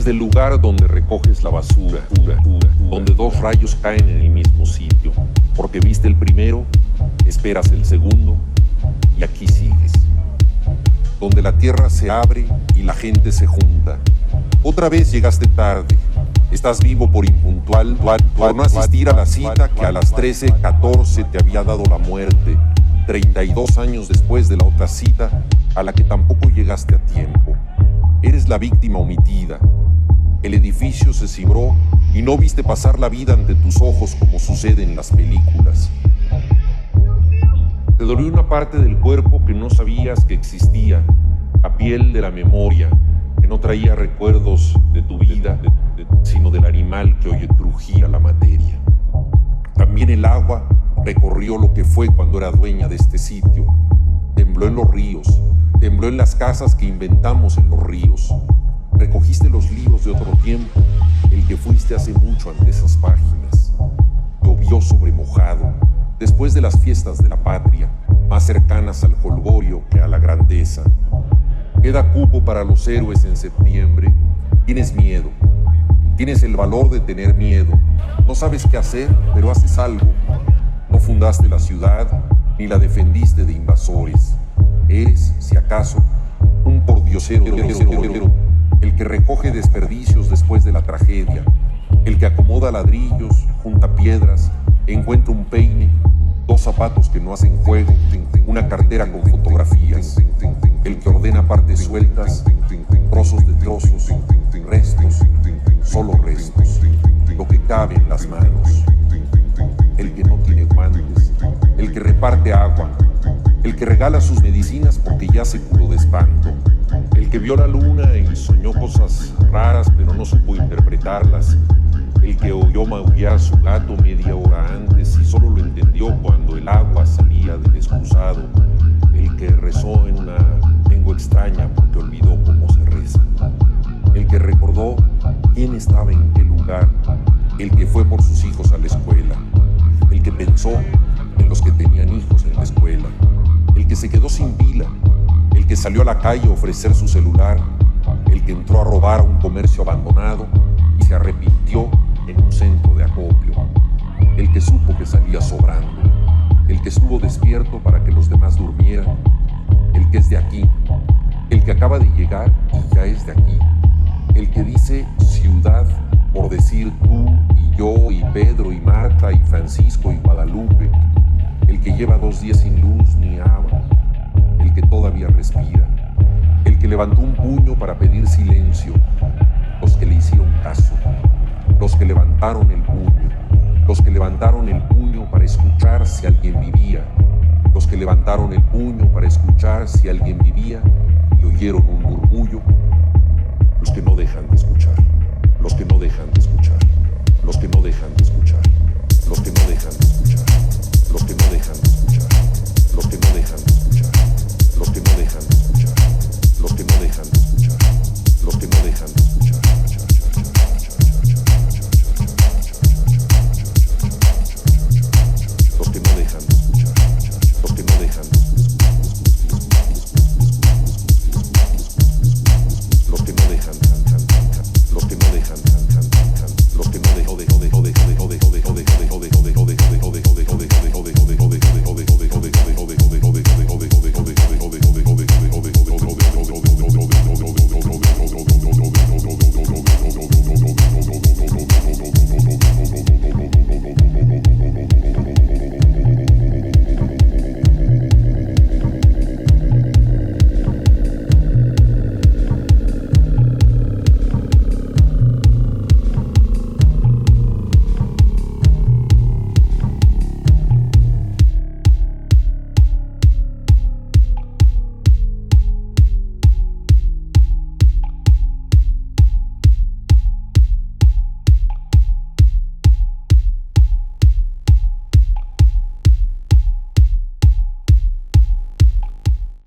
Desde el lugar donde recoges la basura, donde dos rayos caen en el mismo sitio, porque viste el primero, esperas el segundo y aquí sigues. Donde la tierra se abre y la gente se junta. Otra vez llegaste tarde. Estás vivo por impuntual, por no asistir a la cita que a las 13:14 te había dado la muerte, 32 años después de la otra cita a la que tampoco llegaste a tiempo. Eres la víctima omitida. El edificio se cibró y no viste pasar la vida ante tus ojos como sucede en las películas. Te dolió una parte del cuerpo que no sabías que existía, la piel de la memoria, que no traía recuerdos de tu vida, sino del animal que hoy trujía la materia. También el agua recorrió lo que fue cuando era dueña de este sitio. Tembló en los ríos, tembló en las casas que inventamos en los ríos. Recogiste los libros de otro tiempo, el que fuiste hace mucho ante esas páginas. Llovió sobre mojado, después de las fiestas de la patria, más cercanas al jolgorio que a la grandeza. Queda cupo para los héroes en septiembre. Tienes miedo. Tienes el valor de tener miedo. No sabes qué hacer, pero haces algo. No fundaste la ciudad, ni la defendiste de invasores. Eres, si acaso, un pordiosero, el que recoge desperdicios después de la tragedia, el que acomoda ladrillos, junta piedras, encuentra un peine, dos zapatos que no hacen juego, una cartera con fotografías, el que ordena partes sueltas, trozos de trozos, restos, solo restos, lo que cabe en las manos, el que no tiene guantes, el que reparte agua, el que regala sus medicinas porque ya se curó de espanto, el que vio la luna y soñó cosas raras pero no supo interpretarlas, el que oyó maullar su gato media hora antes y solo lo entendió cuando el agua salía del excusado, el que rezó en una lengua extraña porque olvidó cómo se reza, el que recordó quién estaba en qué lugar, el que fue por sus hijos a la escuela, el que pensó en los que tenían hijos en la escuela, el que se quedó sin pila, el que salió a la calle a ofrecer su celular, el que entró a robar a un comercio abandonado y se arrepintió en un centro de acopio, el que supo que salía sobrando, el que estuvo despierto para que los demás durmieran, el que es de aquí, el que acaba de llegar y ya es de aquí, el que dice ciudad por decir tú y yo y Pedro y Marta y Francisco y Guadalupe, el que lleva 2 días sin luz ni agua, el que todavía respira, el que levantó un puño para pedir silencio, los que le hicieron caso, los que levantaron el puño, los que levantaron el puño para escuchar si alguien vivía, los que levantaron el puño para escuchar si alguien vivía y oyeron un murmullo, los que no dejan de escuchar, los que no dejan de escuchar.